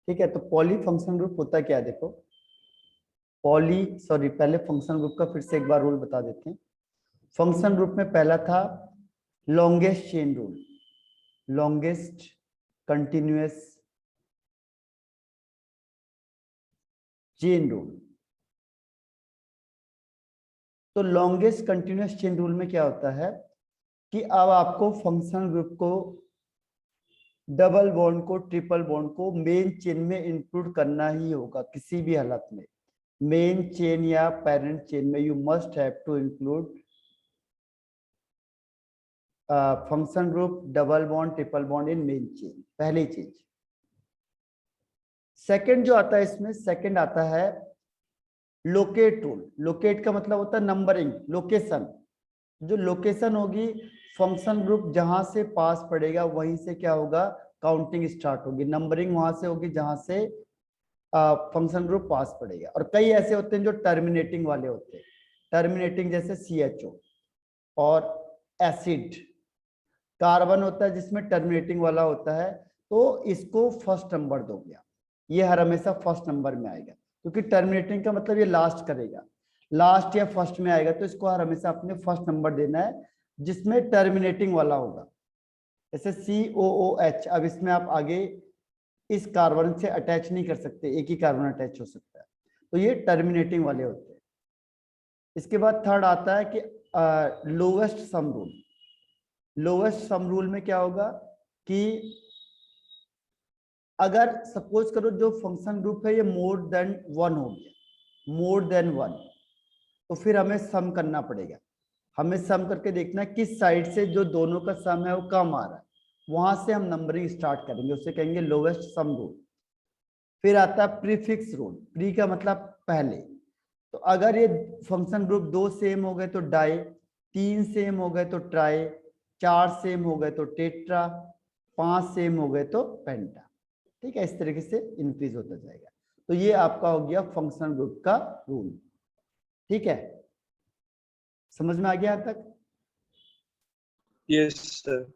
ठीक है, तो पॉली फंक्शन ग्रुप होता क्या है देखो। पहले फंक्शन ग्रुप का फिर से एक बार रूल बता देते हैं। फंक्शन ग्रुप में पहला था longest chain rule, longest continuous chain rule. तो लॉन्गेस्ट कंटिन्यूअस चेन रूल में क्या होता है कि अब आपको फंक्शन ग्रुप को, डबल बॉन्ड को, ट्रिपल बॉन्ड को मेन चेन में इंक्लूड करना ही होगा किसी भी हालत में। मेन चेन या पेरेंट चेन में you must have to include function group, double bond, triple bond in main chain, पहली चीज। सेकंड जो आता है इसमें, सेकंड आता है लोकेट रूल। लोकेट का मतलब होता है नंबरिंग, लोकेशन। जो लोकेशन होगी, फंक्शन ग्रुप जहां से पास पड़ेगा वहीं से क्या होगा, काउंटिंग स्टार्ट होगी, नंबरिंग वहां से होगी जहां से फंक्शन ग्रुप पास पड़ेगा। और कई ऐसे होते हैं जो टर्मिनेटिंग वाले होते हैं, टर्मिनेटिंग जैसे CHO और एसिड। कार्बन होता है जिसमें टर्मिनेटिंग वाला होता है, तो इसको फर्स्ट नंबर दो गया, ये हर हमेशा फर्स्ट नंबर में आएगा, क्योंकि टर्मिनेटिंग का मतलब ये लास्ट करेगा, लास्ट या फर्स्ट में आएगा, तो इसको हर हमेशा अपने फर्स्ट नंबर देना है जिसमें टर्मिनेटिंग वाला होगा। जैसे COOH, अब इसमें आप आगे इस कार्बन से अटैच नहीं कर सकते, एक ही कार्बन अटैच हो सकता है, तो ये टर्मिनेटिंग वाले होते हैं। इसके बाद थर्ड आता है कि lowest sum rule. Lowest sum rule में क्या होगा कि अगर सपोज करो जो फंक्शन ग्रुप है ये मोर देन वन हो गया, मोर देन वन, तो फिर हमें सम करना पड़ेगा। हमें सम करके देखना किस साइड से जो दोनों का सम है वो कम आ रहा है, वहां से हम नंबरिंग स्टार्ट करेंगे, उसे कहेंगे लोवेस्ट सम रूल। फिर आता है प्रीफिक्स रूल। प्री का मतलब पहले, तो अगर ये फंक्शन ग्रुप दो सेम हो गए तो डाई, तीन सेम हो गए तो ट्राई, चार सेम हो गए तो टेट्रा, पांच सेम हो गए तो पेंटा। ठीक है, इस तरीके से इंक्रीज होता जाएगा। तो ये आपका हो गया फंक्शनल ग्रुप का रूल। ठीक है, समझ में आ गया यहाँ तक? Yes sir.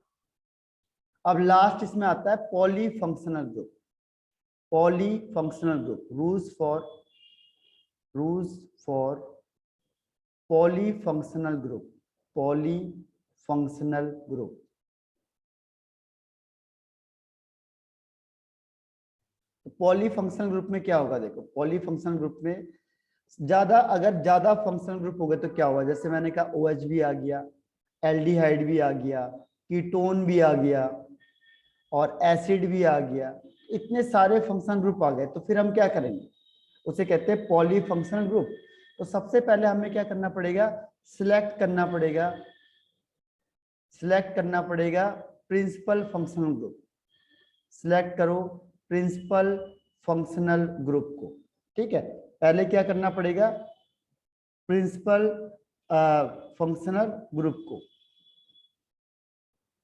अब लास्ट इसमें आता है poly functional group. Poly functional group, rules for poly functional group, poly functional group. Poly functional group में क्या होगा देखो, पॉली फंक्शनल ग्रुप में अगर ज्यादा फंक्शनल ग्रुप हो गए तो क्या होगा, जैसे मैंने कहा OH भी आ गया, एल्डिहाइड भी आ गया, कीटोन भी आ गया और एसिड भी आ गया, इतने सारे फंक्शनल ग्रुप आ गए, तो फिर हम क्या करेंगे, उसे कहते हैं पॉली फंक्शनल ग्रुप। तो सबसे पहले हमें क्या करना पड़ेगा, सिलेक्ट करना पड़ेगा प्रिंसिपल फंक्शनल ग्रुप। सिलेक्ट करो प्रिंसिपल फंक्शनल ग्रुप को। ठीक है, पहले क्या करना पड़ेगा, प्रिंसिपल फंक्शनल ग्रुप को।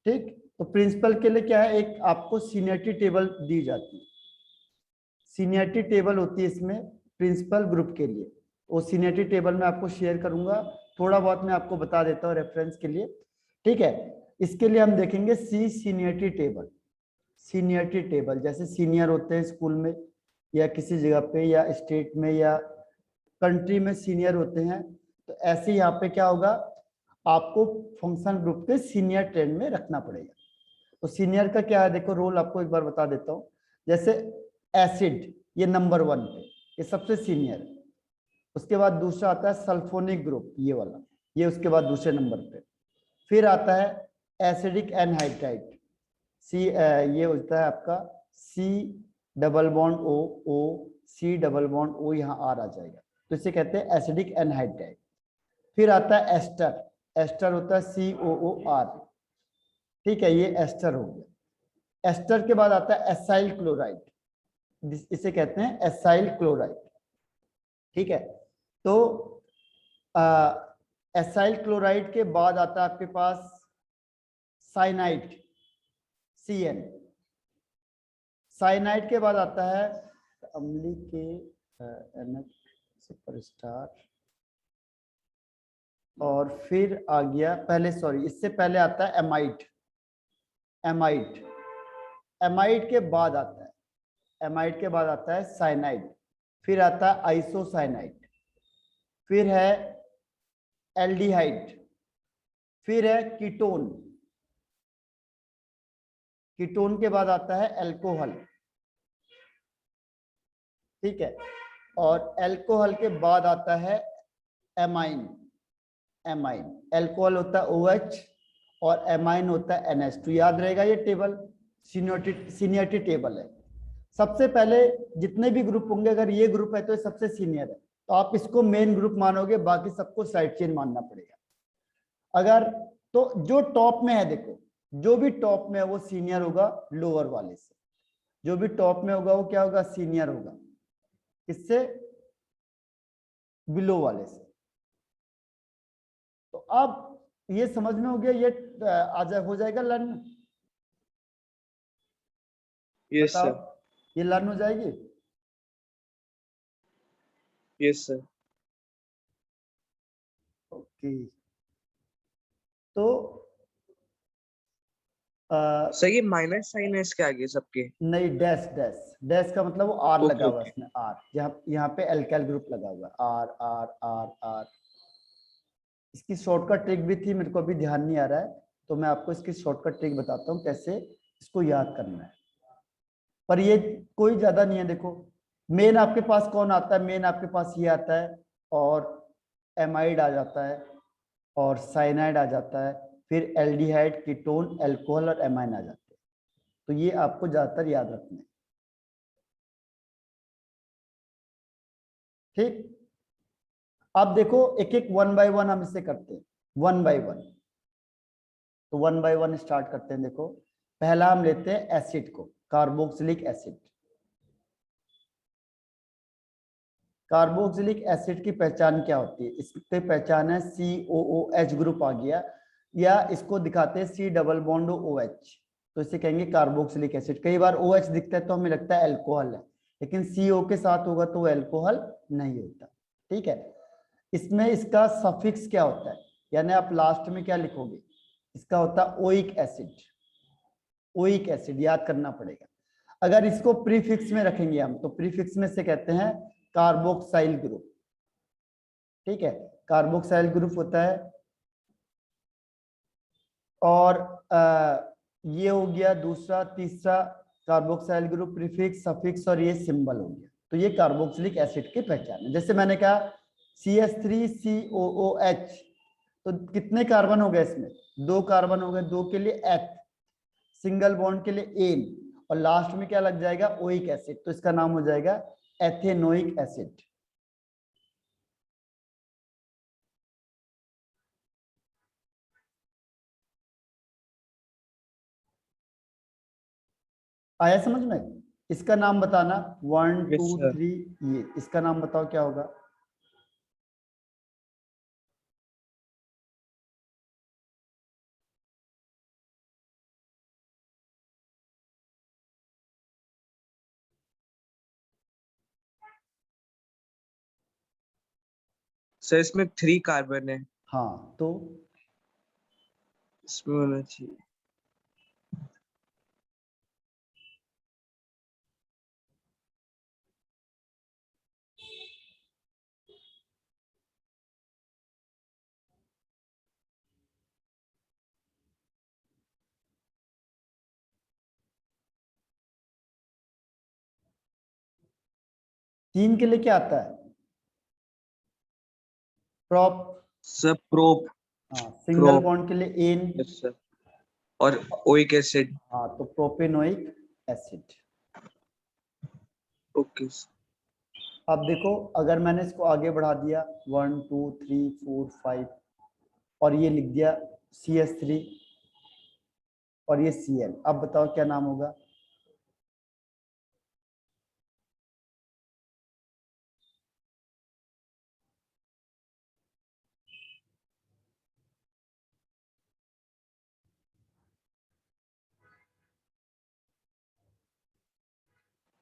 ठीक, तो प्रिंसिपल के लिए क्या है, एक आपको सीनियरिटी टेबल दी जाती है, सीनियरिटी टेबल होती है इसमें प्रिंसिपल ग्रुप के लिए। वो सीनियरिटी टेबल मैं आपको शेयर करूंगा, थोड़ा बहुत मैं आपको बता देता हूँ रेफरेंस के लिए। ठीक है, इसके लिए हम देखेंगे सीनियरिटी टेबल। सीनियरिटी टेबल जैसे सीनियर होते हैं स्कूल में या किसी जगह पे या स्टेट में या कंट्री में सीनियर होते हैं, तो ऐसे यहाँ पे क्या होगा, आपको फंक्शन ग्रुप के सीनियर ट्रेंड में रखना पड़ेगा। तो सीनियर का क्या है देखो रोल, आपको एक बार बता देता हूँ। जैसे एसिड, ये नंबर 1 पे, ये सबसे सीनियर है। उसके बाद दूसरा आता है सल्फोनिक ग्रुप, ये वाला, ये उसके बाद दूसरे नंबर पे। फिर आता है एसिडिक एनहाइड्राइड, ये होता है आपका C डबल बॉन्ड O, यहाँ आर आ जाएगा, तो इसे कहते हैं एसिडिक एनहाइड्राइड। फिर आता है एस्टर, एस्टर होता है COOR। ठीक है, ये एस्टर हो गया। एस्टर के बाद आता है एसाइल क्लोराइड, इसे कहते हैं एसाइल क्लोराइड। ठीक है, तो एसाइल क्लोराइड के बाद आता है आपके पास साइनाइड, CN। साइनाइड के बाद आता है अम्ली के सुपरस्टार, और फिर आ गया इससे पहले आता है एमाइड। एमाइड के बाद आता है एमाइड के बाद आता है साइनाइड, फिर आता है आइसोसाइनाइड, फिर है एल्डिहाइड, फिर है कीटोन, कीटोन के बाद आता है अल्कोहल, ठीक है, और अल्कोहल के बाद आता है एमाइन, एमाइन, अल्कोहल होता है OH और एमाइन होता है NH2। याद रहेगा ये टेबल, सीनियरिटी टेबल है। सबसे पहले जितने भी ग्रुप होंगे, अगर ये ग्रुप है तो ये सबसे सीनियर है, तो आप इसको मेन ग्रुप मानोगे, बाकी सबको साइड चेन मानना पड़ेगा। अगर तो जो टॉप में है, देखो जो भी टॉप में है वो सीनियर होगा लोअर वाले से, जो भी टॉप में होगा वो क्या होगा, सीनियर होगा इससे, बिलो वाले से। तो अब ये समझ में हो गया, ये हो जाएगा लर्न, यस बताओ सर, ये लर्न हो जाएगी। Yes sir. ओके, तो सर ये माइनस साइन है इसके आगे सबके? नहीं, डैश डैश डैश का मतलब वो आर ओके लगा हुआ है ओके। इसमें, आर, यहाँ पे एल्काइल ग्रुप लगा हुआ है, आर आर आर आर। इसकी शॉर्टकट ट्रिक भी थी, मेरे को अभी ध्यान नहीं आ रहा है, तो मैं आपको इसकी शॉर्टकट ट्रिक बताता हूँ कैसे इसको याद करना है, पर ये कोई ज्यादा नहीं है। देखो मेन आपके पास कौन आता है, मेन आपके पास ये आता है, और एमाइड आ जाता है, और साइनाइड आ जाता है, फिर एल्डिहाइड, कीटोन, अल्कोहल और एमाइन आ जाते हैं। तो ये आपको ज्यादातर याद रखना है, ठीक। अब देखो एक एक वन बाय वन हम इसे करते हैं, वन बाय वन। तो वन बाय वन स्टार्ट करते हैं। देखो पहला हम लेते हैं एसिड को, कार्बोक्सिलिक एसिड। कार्बोक्सिलिक एसिड की पहचान क्या होती है, इसकी पहचान है COOH ग्रुप आ गया, या इसको दिखाते हैं C डबल बॉन्ड OH, तो इसे कहेंगे कार्बोक्सिलिक एसिड। कई बार OH दिखता है तो हमें लगता है अल्कोहल है, लेकिन CO के साथ होगा तो वो अल्कोहल नहीं होता, ठीक है। इसमें इसका सफिक्स क्या होता है, यानी आप लास्ट में क्या लिखोगे, इसका होता है ओइक एसिड, ओइक एसिड याद करना पड़ेगा। अगर इसको प्रीफिक्स में रखेंगे हम, तो प्रीफिक्स में से कहते हैं कार्बोक्साइल ग्रुप, ठीक है, कार्बोक्साइल ग्रुप होता है। और ये हो गया दूसरा, तीसरा कार्बोक्साइल ग्रुप, प्रीफिक्स, सफिक्स और ये सिंबल हो गया। तो ये कार्बोक्सिलिक एसिड की पहचान है। जैसे मैंने कहा CH3COOH, तो कितने कार्बन हो गए इसमें, 2 कार्बन हो गए, 2 के लिए एथ, सिंगल बॉन्ड के लिए एन, और लास्ट में क्या लग जाएगा, ओइक एसिड, तो इसका नाम हो जाएगा एथेनोइक एसिड। आया समझ में? इसका नाम बताना, 1 यस 2 सर। 3, ये इसका नाम बताओ क्या होगा। सर इसमें 3 कार्बन है, हाँ तो इसमें होना चाहिए। तीन के लिए क्या आता है, प्रॉप, सर प्रोप, हाँ, सिंगल प्रोप। बॉन्ड के लिए एन, यस सर। और ओइक एसिड। हाँ तो प्रोपेनोइक एसिड। ओके। अब देखो अगर मैंने इसको आगे बढ़ा दिया 1 2 3 4 5, और ये लिख दिया CH3 और ये Cl, अब बताओ क्या नाम होगा।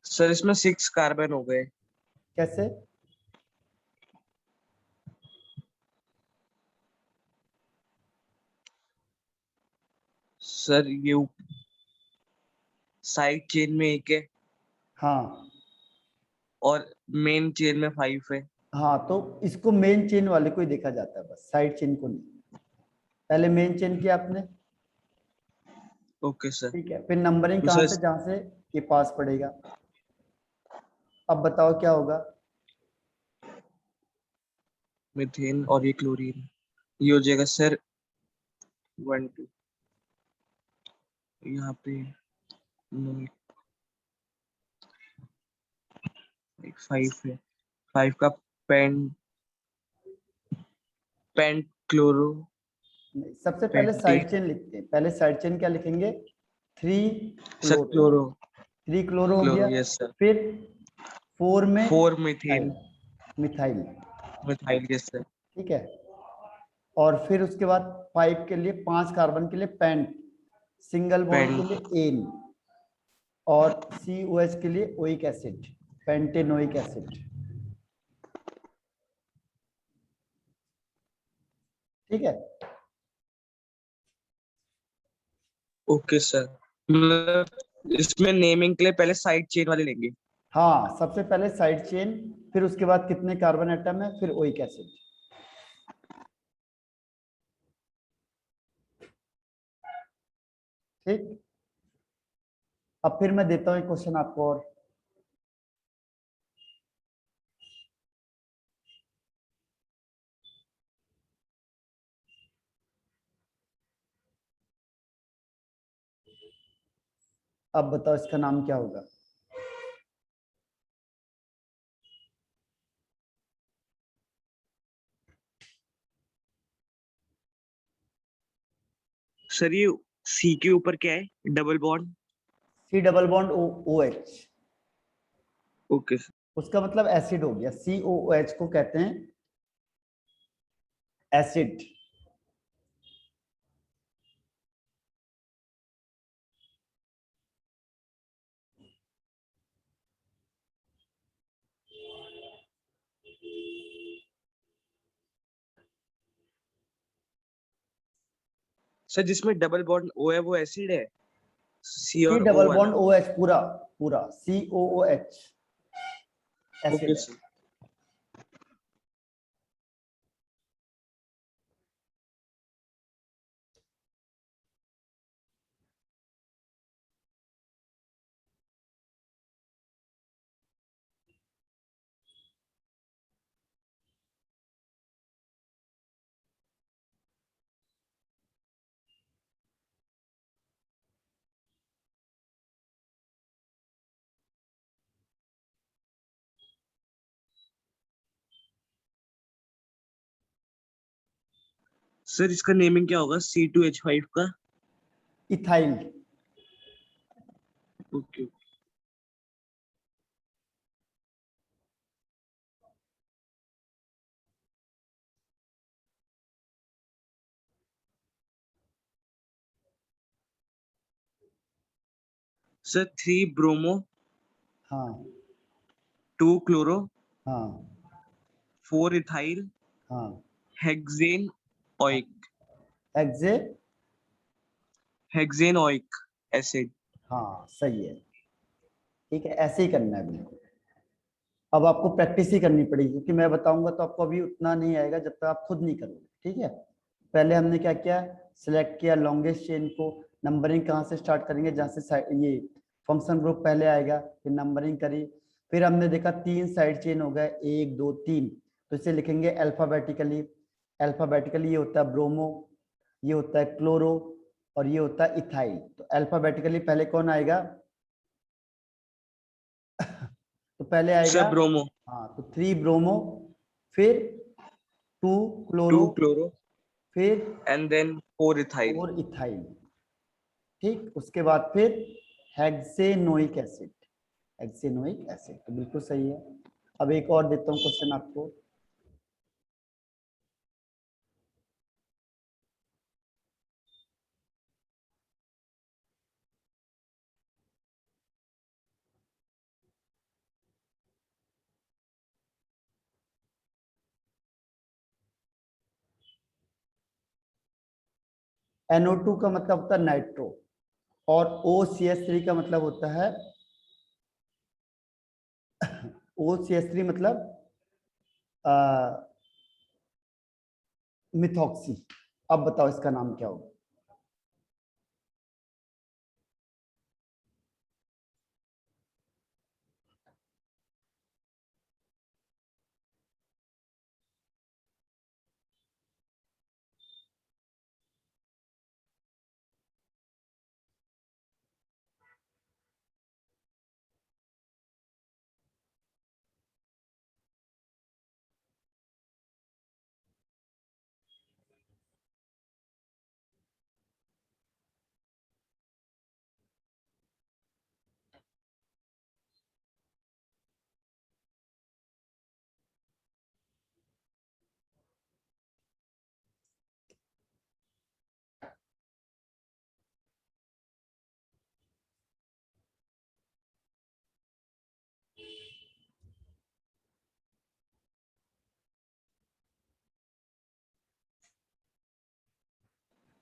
सर इसमें 6 कार्बन हो गए। कैसे, सर ये साइड चेन में एक है। हाँ और मेन चेन में 5 है। हाँ, तो इसको मेन चेन वाले को ही देखा जाता है, बस साइड चेन को नहीं। पहले मेन चेन किया आपने, ओके सर। ठीक है, फिर नंबरिंग तो कहाँ सर से, जहाँ से ये पास पड़ेगा। अब बताओ क्या होगा। मीथेन और ये क्लोरीन, ये हो जाएगा सर 1 2, यहाँ पे 5 है। 5 का पेन पेंट क्लोरो नहीं, सबसे पहले पेंटेन साइड चेन लिखते हैं। पहले साइड चेन क्या लिखेंगे, 3 सर क्लोरो। क्लोरो 3 क्लोरो हो क्लोरो गया। Yes sir. फिर 4 में 4 methyl, methane methyl, methyl yes sir. ठीक है। और फिर उसके बाद 5 के लिए, 5 कार्बन के लिए पेंट, सिंगल बॉन्ड के पेंट लिए एन, और COH के लिए ओइक एसिड, पेंटेनोइक एसिड, ठीक है। Okay sir. मतलब इसमें नेमिंग के लिए पहले साइड चेन वाले लेंगे। हाँ, सबसे पहले साइड चेन, फिर उसके बाद कितने कार्बन एटम है, फिर ओइक एसिड, ठीक। अब फिर मैं देता हूँ एक क्वेश्चन आपको और। अब बताओ इसका नाम क्या होगा। सर ये सी के ऊपर क्या है, double bond. C double bond OH, okay sir. उसका मतलब एसिड हो गया। COOH को कहते हैं एसिड। सर जिसमें डबल बॉन्ड ओ है वो एसिड है, सी C और ओ डबल वाला। बॉन्ड OH पूरा, पूरा COOH ओके एसिड है। सर। सर इसका नेमिंग क्या होगा C2H5 का। इथाइल। ओके। सर 3 ब्रोमो, हाँ 2 क्लोरो, हाँ 4 इथाइल, हाँ हेक्सेन हाँ, ऑइक, हेक्से, हेक्सेन ऑइक एसिड। हाँ सही है, ठीक है, ऐसे ही करना है बिल्कुल। अब आपको प्रैक्टिस ही करनी पड़ेगी, क्योंकि मैं बताऊंगा तो आपको अभी उतना नहीं आएगा जब तक आप खुद नहीं करोगे, ठीक है। पहले हमने क्या किया, सिलेक्ट किया लॉन्गेस्ट चेन को। नंबरिंग कहाँ से स्टार्ट करेंगे, जहाँ से ये फंक्शन ग्रुप पहले आएगा, फिर नंबरिंग करी। फिर हमने देखा 3 साइड चेन हो गए, 1 2 3, तो इसे लिखेंगे अल्फाबेटिकली। अल्फाबेटिकली ये होता है ब्रोमो, ये होता है क्लोरो, और ये होता है इथाइल। तो अल्फाबेटिकली पहले कौन आएगा तो पहले सर आएगा, ब्रोमो, हाँ, तो 3 ब्रोमो, फिर 2 2 क्लोरो, क्लोरो फिर एंड देन 4 इथाइल। 4 इथाइल, ठीक। उसके बाद फिर हेक्सेनोइक एसिड, हेक्सेनोइक एसिड, तो बिल्कुल सही है। अब एक और देता हूँ क्वेश्चन आपको। NO2 का मतलब होता है नाइट्रो, और OCH3 का मतलब होता है OCH3 मतलब मिथॉक्सी। अब बताओ इसका नाम क्या होगा?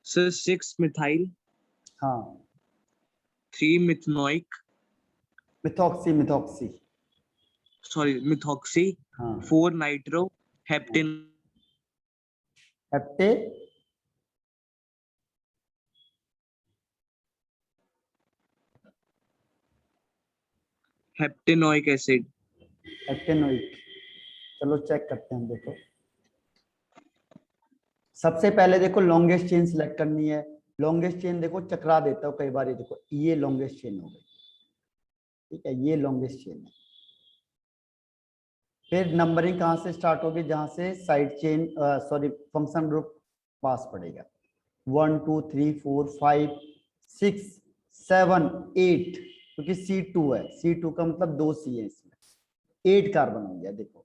सर 6 मिथाइल, हाँ 3 मिथनोइक, मिथॉक्सी मिथॉक्सी। सॉरी मिथॉक्सी, हाँ 4 नाइट्रो हेप्टेन, हेप्टे हेप्टेनोइक एसिड। हेप्टेनोइक। चलो चेक करते हैं, देखो सबसे पहले देखो लॉन्गेस्ट चेन सिलेक्ट करनी है। लॉन्गेस्ट चेन देखो चकरा देता हूँ कई बार, ये देखो ये लॉन्गेस्ट चेन हो गई, ठीक है, ये लॉन्गेस्ट चेन है। फिर नंबरिंग कहाँ से स्टार्ट होगी? जहां से side chain sorry function group पास पड़ेगा। 1 2 3 4 5 6 7 8, क्योंकि C2 है, C2 का मतलब 2 C है, इसमें 8 कार्बन हो गया। देखो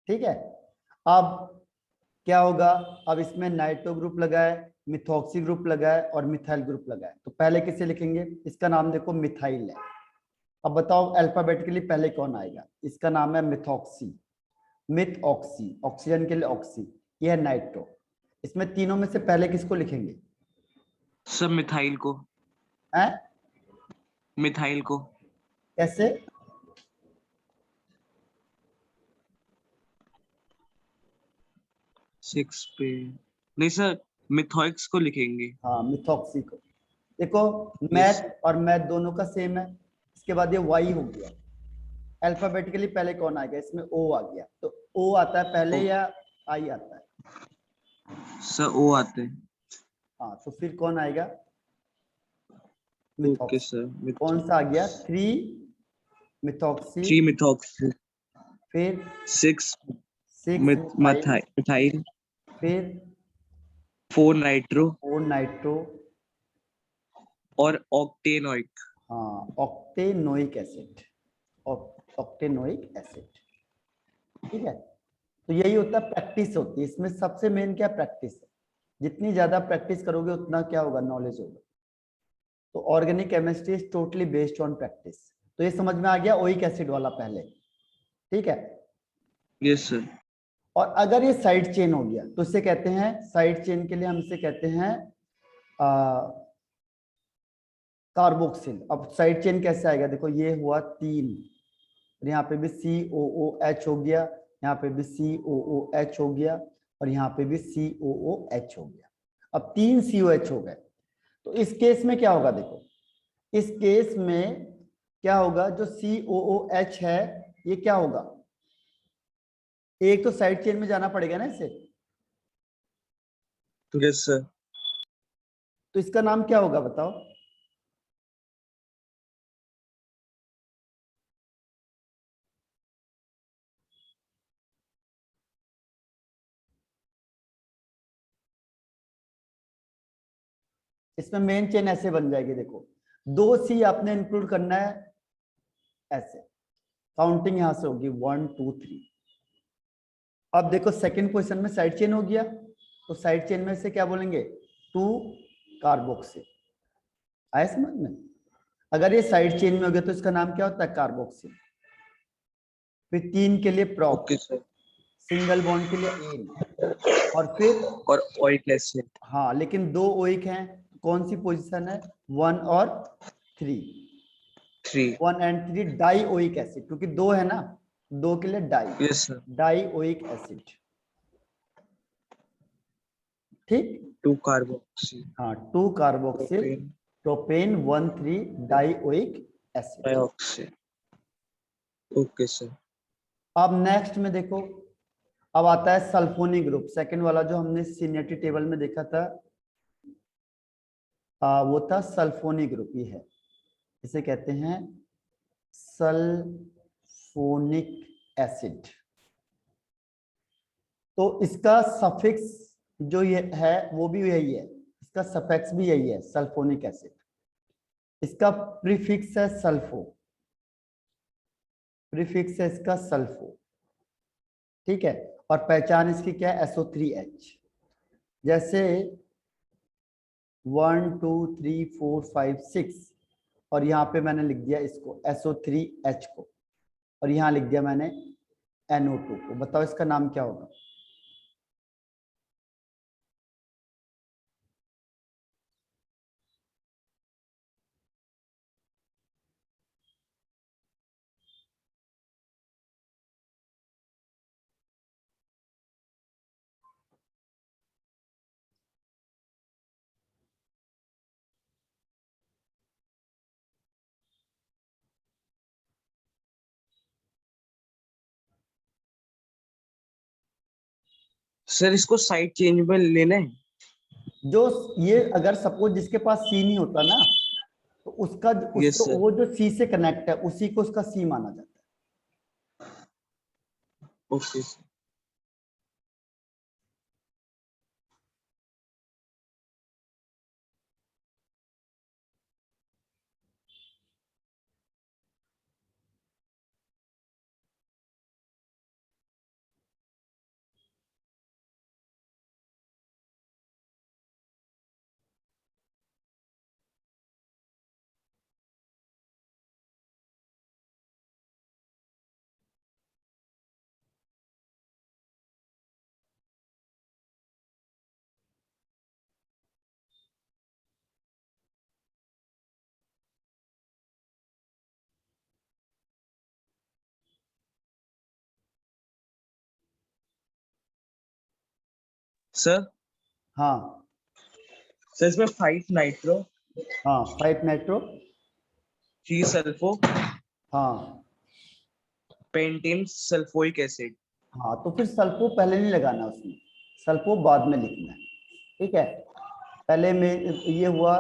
ठीक है। अब क्या होगा? अब इसमें नाइट्रो ग्रुप लगा है, मिथॉक्सी ग्रुप लगा है और मिथाइल ग्रुप लगा है। तो पहले किसे लिखेंगे? इसका नाम देखो मिथाइल है। अब बताओ अल्फाबेटिकली पहले कौन आएगा? इसका नाम है मिथॉक्सी, मिथ ऑक्सी, ऑक्सीजन के लिए ऑक्सी, ये है नाइट्रो। इसमें तीनों में से पहले किसको लिखेंगे? सर मिथाइल को, हैं? मिथाइल को। कैसे? सिक्स पे नहीं सर, मिथॉइक्स को लिखेंगे। हाँ मिथॉक्सी को। देखो यस। मैथ और मैथ दोनों का सेम है। इसके बाद ये वाई हो गया। अल्फाबेटिकली पहले कौन आ गया? इसमें ओ आ गया। तो ओ आता है पहले या आई आता है? सर ओ आते हैं। हाँ तो फिर कौन आएगा? Okay methoxy. सर। कौन सा आ गया? 3 मिथॉक्सी, 3 मिथॉक्सी, फिर 6 6 मिथाइल, मिथाइल, फिर 4 नाइट्रो 4 नाइट्रो और ऑक्टेनोइक। हाँ ऑक्टेनोइक एसिड, ऑक्टेनोइक एसिड, ठीक है। तो यही होता है, प्रैक्टिस होती है इसमें। सबसे मेन क्या? प्रैक्टिस है। जितनी ज्यादा प्रैक्टिस करोगे उतना क्या होगा? नॉलेज होगा। तो organic chemistry is totally based on practice. तो ये समझ में आ गया ओइक एसिड वाला पहले, ठीक है। Yes sir. और अगर ये साइड चेन हो गया तो इसे कहते हैं, साइड चेन के लिए हम इसे कहते हैं कार्बोक्सिल। अब साइड चेन कैसे आएगा? देखो ये हुआ 3, यहाँ पे भी COOH हो गया, यहाँ पे भी COOH हो गया और यहाँ पे भी COOH हो गया। अब 3 COH हो गए। तो इस केस में क्या होगा? देखो इस केस में क्या होगा? जो COOH है ये क्या होगा? एक तो साइड चेन में जाना पड़ेगा ना इसे, यस सर। तो इसका नाम क्या होगा बताओ? इसमें मेन चेन ऐसे बन जाएगी। देखो 2 C आपने इंक्लूड करना है ऐसे, काउंटिंग यहां से होगी 1 2 3। अब देखो सेकंड पोजीशन में साइड चेन हो गया, तो साइड चेन में से क्या बोलेंगे? 2 कार्बोक्सिल। आया समझ में? अगर ये साइड चेन में हो गया तो इसका नाम क्या होता है? कार्बोक्सिल। फिर 3 के लिए prop, okay sir. Single bond के लिए एन, और फिर और ऑइक एसिड। हाँ लेकिन 2 ओइक हैं, कौन सी पोजीशन है, 1 और 3, 3. 1 एंड 3 डाइओइक एसिड, क्योंकि 2 है ना, 2 के लिए di, Yes sir. Dioic acid. ठीक, 2 carboxy. हाँ 2 carboxyl Propane. Propane 1,3 dioic acid. Dioxide. Okay sir. अब नेक्स्ट में देखो, अब आता है सल्फोनिक ग्रुप, सेकंड वाला जो हमने सीनियरिटी टेबल में देखा था, वो था सल्फोनिक ग्रुप, ये है, इसे कहते हैं सल्फोनिक एसिड। तो इसका सफिक्स जो ये है वो भी यही है, इसका सफिक्स भी यही है, सल्फोनिक एसिड। इसका प्रीफिक्स है सल्फो, प्रीफिक्स है इसका सल्फो, ठीक है। और पहचान इसकी क्या है, SO3H। जैसे 1 2 3 4 5 6, और यहाँ पे मैंने लिख दिया इसको SO3H को, और यहाँ लिख दिया मैंने NO2 को। बताओ इसका नाम क्या होगा? सर इसको साइड चेंज में लेना है. जो ये अगर सपोज जिसके पास सी नहीं होता ना, तो उसका Yes उसको sir. वो जो सी से कनेक्ट है उसी को उसका सी माना जाता है। Okay sir. सर हाँ सर इसमें 5 नाइट्रो, हाँ 5 नाइट्रो, 3 सल्फो, हाँ पेंटीन सल्फोइक एसिड. हाँ। तो फिर सल्फो पहले नहीं लगाना उसमें, सल्फो बाद में लिखना है, ठीक है। पहले में ये हुआ,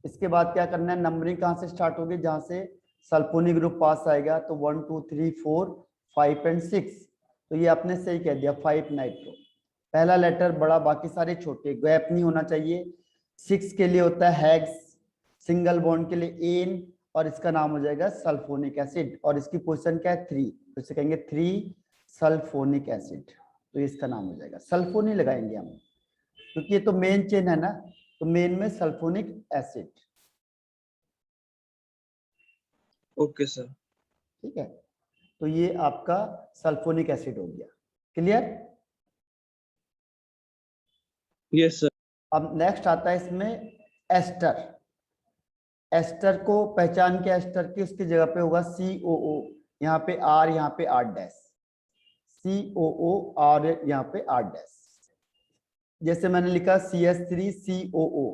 इसके बाद क्या करना है, नंबरिंग कहाँ से स्टार्ट होगी, जहां से सल्फोनिक ग्रुप पास आएगा, तो 1 2 3 4 5 एंड 6। तो ये आपने सही कह दिया, 5 नाइट्रो, पहला लेटर बड़ा, बाकी सारे छोटे, गैप नहीं होना चाहिए। 6 के लिए होता है हेक्स, सिंगल बॉन्ड के लिए एन, और इसका नाम हो जाएगा सल्फोनिक एसिड, और इसकी पोजीशन क्या है 3, तो इसे कहेंगे 3 सल्फोनिक एसिड। तो इसका नाम हो जाएगा, सल्फो नहीं लगाएंगे हम, क्योंकि ये तो मेन चेन है ना, तो मेन में सल्फोनिक एसिड, ओके सर. ठीक है। तो ये आपका सल्फोनिक एसिड हो गया, क्लियर। Yes sir. अब नेक्स्ट आता है इसमें एस्टर। एस्टर को पहचान के, एस्टर की उसकी जगह पे होगा COO, यहाँ पे R, यहाँ पे R डैश, COO और यहाँ पे R डैश। जैसे मैंने लिखा CH3COO,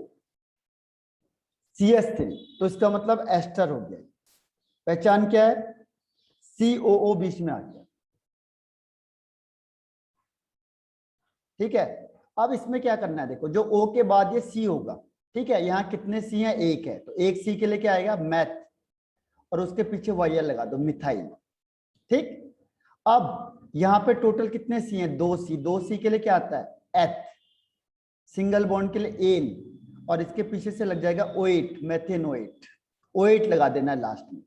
CH3, तो इसका मतलब एस्टर हो गया। पहचान क्या है, COO बीच में आ गया, ठीक है। अब इसमें क्या करना है, देखो जो O के बाद ये C होगा, ठीक है। यहाँ कितने C हैं, एक है, तो एक C के लिए क्या आएगा, मैथ, और उसके पीछे YL लगा दो, मिथाइल, ठीक। अब यहाँ पे टोटल कितने C हैं, 2 C, 2 C के लिए क्या आता है, एथ, सिंगल बॉन्ड के लिए एन, और इसके पीछे से लग जाएगा O8, मेथेनोएट, O8 लगा देना है लास्ट में,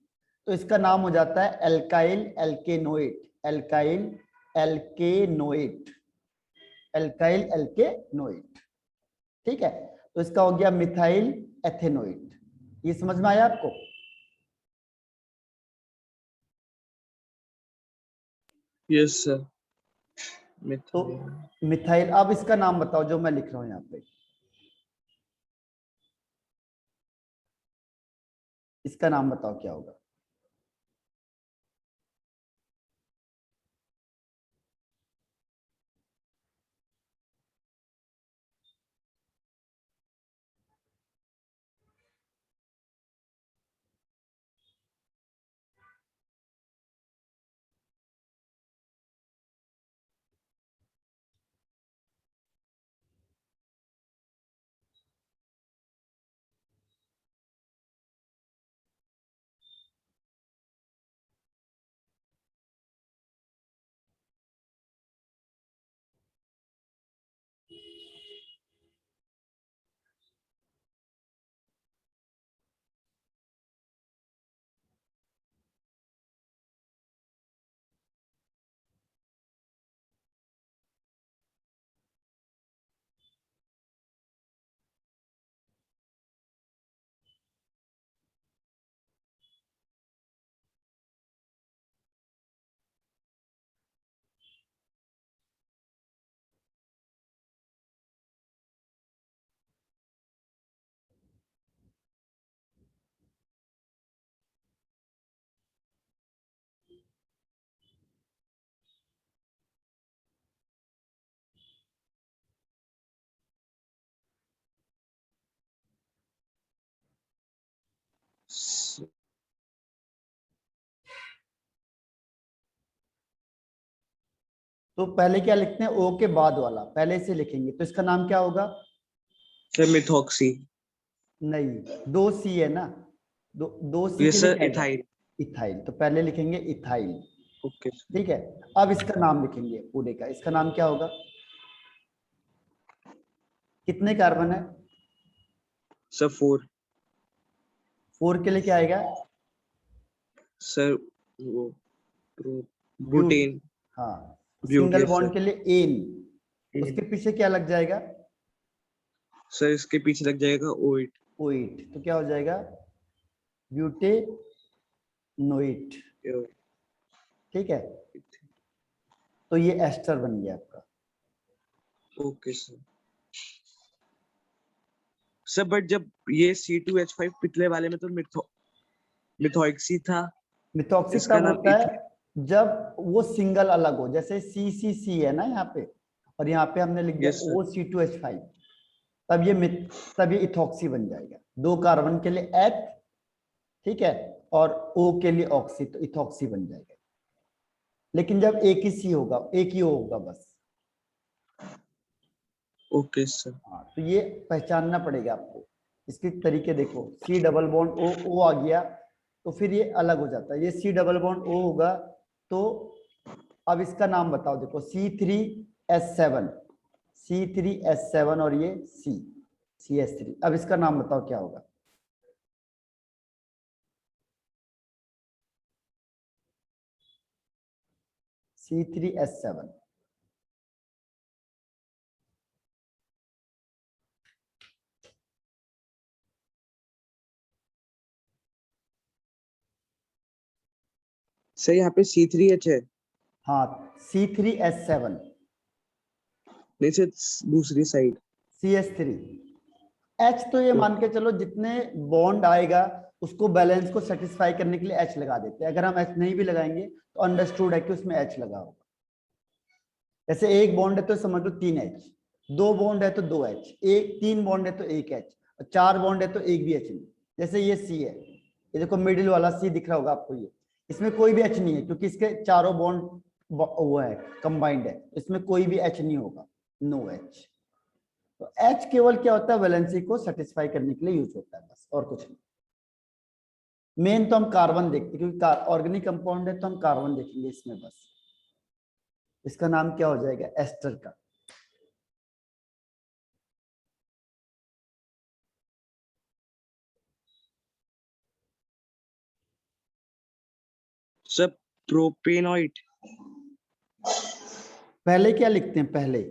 तो इसका नाम हो जाता है alkyl alkanoate, alkyl alkanoate, alkyl alkanoate, ठीक है। तो इसका हो गया मिथाइल एथेनोएट। ये समझ में आया आपको? Yes sir. तो मिथाइल. मिथाइल, अब इसका नाम बताओ जो मैं लिख रहा हूं यहाँ पे, इसका नाम बताओ क्या होगा। तो पहले क्या लिखते हैं, ओ के बाद वाला पहले से लिखेंगे, तो इसका नाम क्या होगा। Sir methoxy. नहीं, दो सी है ना, दो सी ये के लिए सर क्या आएगा? इथाइल। इथाइल, तो पहले लिखेंगे इथाइल। ओके। ठीक है, अब इसका नाम लिखेंगे पूरे का, इसका नाम क्या होगा। कितने कार्बन है? सर 4। 4 के लिए क्या आएगा? सर वो ब्यूट। ब्यूटेन। हाँ, but, single yes bond sir. के लिए एन, उसके पीछे क्या लग जाएगा? सर इसके पीछे लग जाएगा ओइट। ओइट, तो क्या हो जाएगा? ब्यूटेनोइट। ठीक है, तो ये एस्टर बन गया आपका। Okay sir. सर बट जब ये C2H5 पिछले वाले में तो मिथॉक्सी था। मिथॉक्सी इसका तब नाम होता है जब वो सिंगल अलग हो, जैसे सी है ना यहाँ पे, और यहाँ पे हमने लिख दिया यस सर। OC2H5, तब ये इथॉक्सी बन जाएगा। 2 कार्बन के लिए H, ठीक है, और O के लिए ऑक्सी, तो इथॉक्सी बन जाएगा। लेकिन जब एक ही सी होगा, एक ही O होगा बस। Okay sir. हाँ, तो ये पहचानना पड़ेगा आपको। इसके तरीके देखो, C डबल बॉन्ड O आ गया, तो फिर ये अलग हो जाता है। ये C डबल बॉन्ड O होगा, तो अब इसका नाम बताओ। देखो C3H7, C3H7 और ये CH3, अब इसका नाम बताओ क्या होगा। C3H7, सर यहाँ पे C3H है। हाँ, C3H7, नहीं सर, दूसरी साइड। CH3। H तो ये मान के चलो जितने बॉन्ड आएगा उसको बैलेंस को सेटिस्फाई करने के लिए H लगा देते हैं। अगर हम H नहीं भी लगाएंगे तो अंडरस्टूड है कि उसमें H लगा होगा। जैसे एक बॉन्ड है तो समझ लो 3H, 2 बॉन्ड है तो 2H, एक 3 बॉन्ड है तो 1H, और 4 बॉन्ड है तो एक भी H नहीं। जैसे ये C है, ये देखो मिडिल वाला C दिख रहा होगा आपको, ये इसमें कोई भी H नहीं है क्योंकि इसके चारों बॉन्ड वो है, कंबाइंड है, इसमें कोई भी H नहीं होगा, नो H। तो H केवल क्या होता है, वैलेंसी को सेटिस्फाई करने के लिए यूज होता है, बस और कुछ नहीं। मेन तो हम कार्बन देखते हैं क्योंकि ऑर्गेनिक कंपाउंड है, तो हम कार्बन देखेंगे इसमें बस। इसका नाम क्या हो जाएगा, एस्टर का। सर प्रोपेनॉइट। पहले क्या लिखते हैं, पहले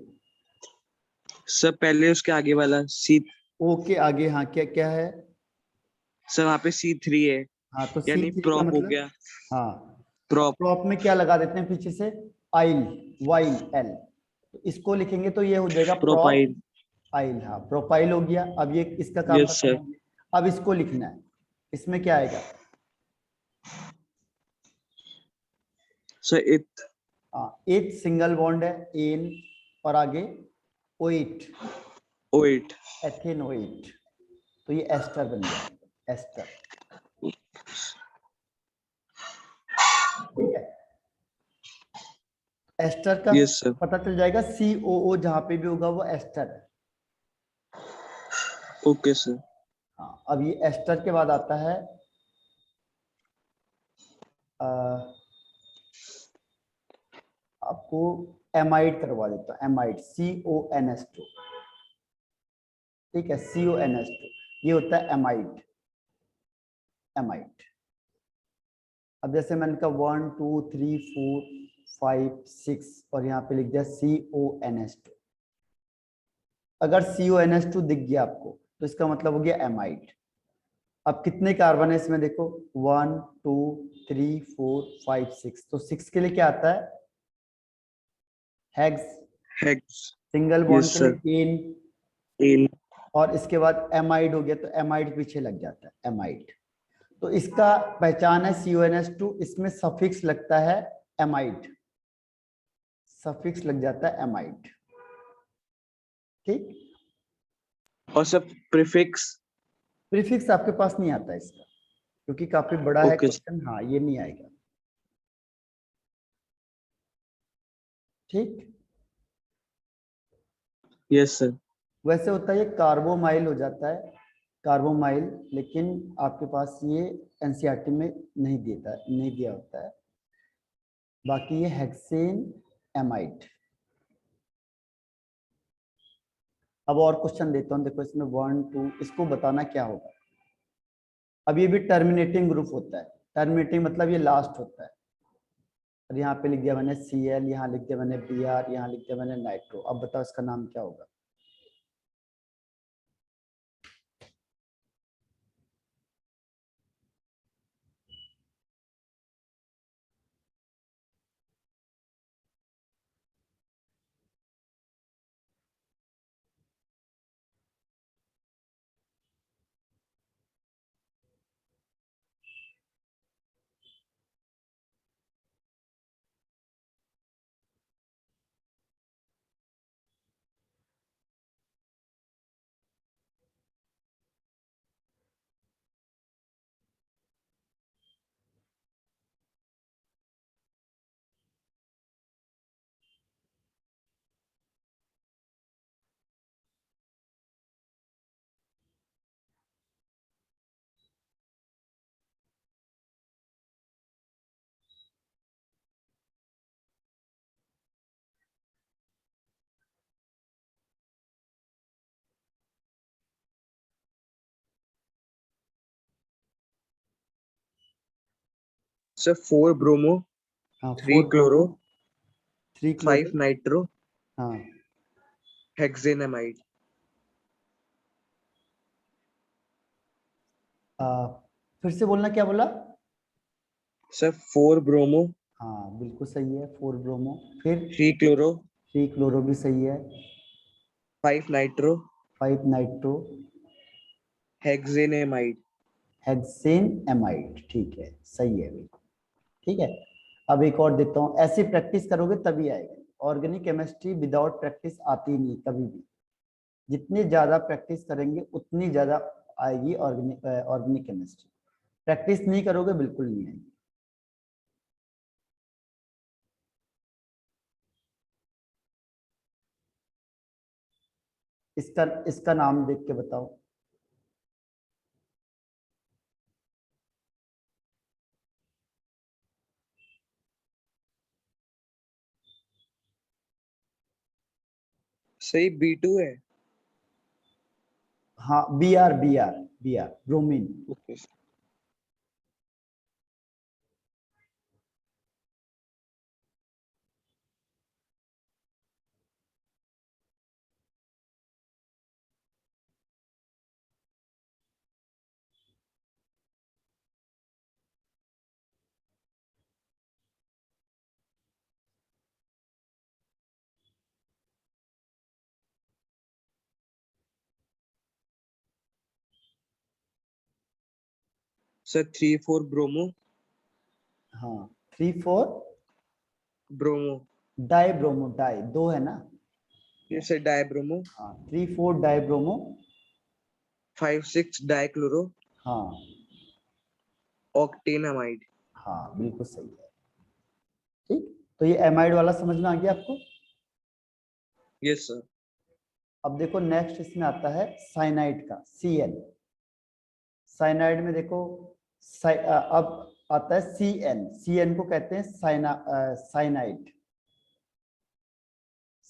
सर पहले उसके आगे वाला C। ओ के आगे, हाँ, क्या क्या है? सर वहाँ पे C3 है। हाँ, तो यानी C3 का प्रॉप हो मतलब, गया। हाँ, प्रॉप। प्रॉप में क्या लगा देते हैं पीछे से, आइल, वाइल एल, तो इसको लिखेंगे तो ये हो जाएगा प्रॉप प्रोपाइल। आइल। हाँ, प्रोपाइल हो गया। अब ये इसका काम यस खत्म सर। हो गया। अब इसको लिखना है, इसमें क्या आएगा? सर इथ हाँ, एथ सिंगल बॉन्ड है एन, और आगे ओइट, ओएट। एथेनोइट, तो ये एस्टर बन गया, एस्टर। ठीक है, एस्टर का यस सर। पता चल जाएगा, COO जहां पे भी होगा वो एस्टर है। Okay sir. हाँ, अब ये एस्टर के बाद आता है अ, आपको एमाइड करवा देता हूँ, एमाइड, CONS2। ठीक है, CONS2, ये होता है एमाइड, एमाइड। अब जैसे मैंने कहा 1 2 3 4 5 6 और यहाँ पे लिख दिया CONS2। अगर CONS2 दिख गया आपको तो इसका मतलब हो गया एमाइड। अब कितने कार्बन है इसमें देखो, 1 2 3 4 5 6, तो 6 के लिए क्या आता है? Hex. Hex. Single bond yes के सर। लिए एन, इन। और इसके बाद एमाइड हो गया तो एमाइड पीछे लग जाता है, एमाइड। तो इसका पहचान है CONS2, इसमें सफिक्स लगता है एमाइड, सफिक्स लग जाता है एमाइड। ठीक, और सर प्रीफिक्स। प्रीफिक्स आपके पास नहीं आता इसका, क्योंकि काफी बड़ा है ओके। क्वेश्चन, हाँ ये नहीं आएगा। ठीक, यस सर। वैसे होता है ये कार्बोमाइल हो जाता है, कार्बोमाइल, लेकिन आपके पास ये एनसीईआरटी में नहीं देता, नहीं दिया होता है। बाकी ये हेक्सेन एमाइड। अब और क्वेश्चन देता हूँ, देखो इसमें 1 2, इसको बताना क्या होगा। अब ये भी टर्मिनेटिंग ग्रुप होता है, टर्मिनेटिंग मतलब ये लास्ट होता है। और यहाँ पे लिख दिया मैंने Cl, यहाँ लिख दिया मैंने Br, यहाँ लिख दिया मैंने नाइट्रो। अब बताओ इसका नाम क्या होगा? सर 4 ब्रोमो, हाँ, 3 4 क्लोरो, ब्रोमो, 3 5 क्लोरो। नाइट्रो, हाँ, हेक्सेनामाइड। फिर से बोलना, क्या बोला? सर 4 ब्रोमो, हाँ बिल्कुल सही है, 4 ब्रोमो, फिर 3 क्लोरो, 3 क्लोरो भी सही है, 5 nitro, 5 nitro, hexanamide. Hexane amide. ठीक है, सही है बिल्कुल। ठीक है, अब एक और देता हूँ, ऐसी प्रैक्टिस करोगे तभी आएगा। ऑर्गेनिक केमिस्ट्री विदाउट प्रैक्टिस आती नहीं कभी भी, जितनी ज्यादा प्रैक्टिस करेंगे उतनी ज्यादा आएगी ऑर्गेनिक, ऑर्गेनिक केमिस्ट्री। प्रैक्टिस नहीं करोगे बिल्कुल नहीं आएगी। इसका इसका नाम देख के बताओ। सही B2 है। हाँ, B R bromine. Okay. Sir 3,4 bromo. हाँ 3,4 ब्रोमो। डाई ब्रोमो, डाई दो है ना। ये सर डाइब्रोमो। हाँ 3,4 डाई ब्रोमो। 5,6 डाइक्लोरो हाँ ऑक्टेनामाइड। हाँ बिल्कुल सही है। ठीक, तो ये एमाइड वाला समझ में आ गया आपको। Yes sir. अब देखो नेक्स्ट इसमें आता है साइनाइड का, Cl। साइनाइड में देखो अब आता है Cn। Cn को कहते हैं साइनाइड।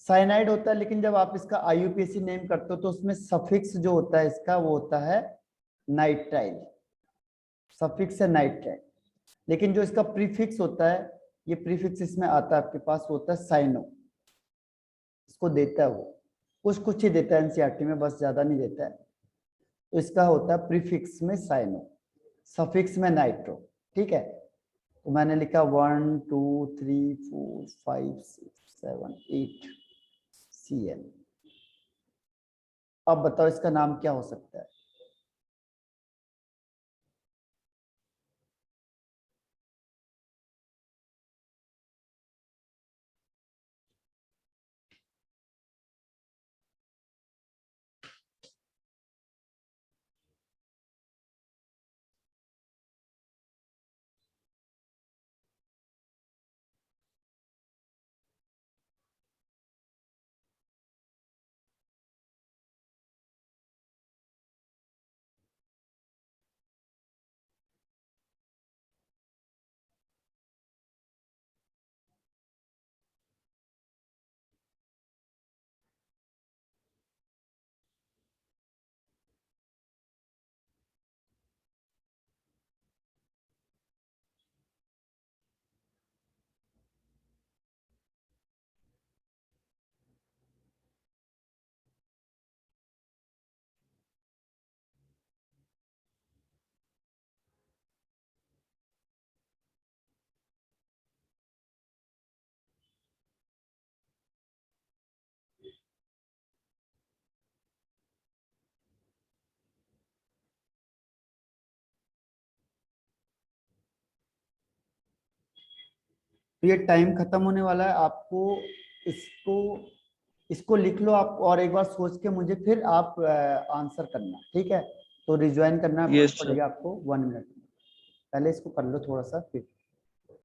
साइनाइड होता है, लेकिन जब आप इसका IUPAC नेम करते हो तो उसमें सफिक्स जो होता है इसका वो होता है नाइट्राइल, सफिक्स है नाइट्राइल। लेकिन जो इसका प्रीफिक्स होता है, ये प्रीफिक्स इसमें आता है आपके पास, वो होता है साइनो। इसको देता है वो, कुछ ही देता है एनसीईआरटी में, बस ज्यादा नहीं देता है। तो इसका होता है प्रीफिक्स में साइनो, सफिक्स में नाइट्रो। ठीक है, तो मैंने लिखा 1 2 3 4 5 6 7 8 Cl। अब बताओ इसका नाम क्या हो सकता है। तो ये टाइम खत्म होने वाला है, आपको इसको इसको लिख लो आप, और एक बार सोच के मुझे फिर आप आंसर करना, ठीक है। तो रिज्वाइन करना यस सर। पड़ेगा आपको 1 मिनट। पहले इसको कर लो थोड़ा सा फिर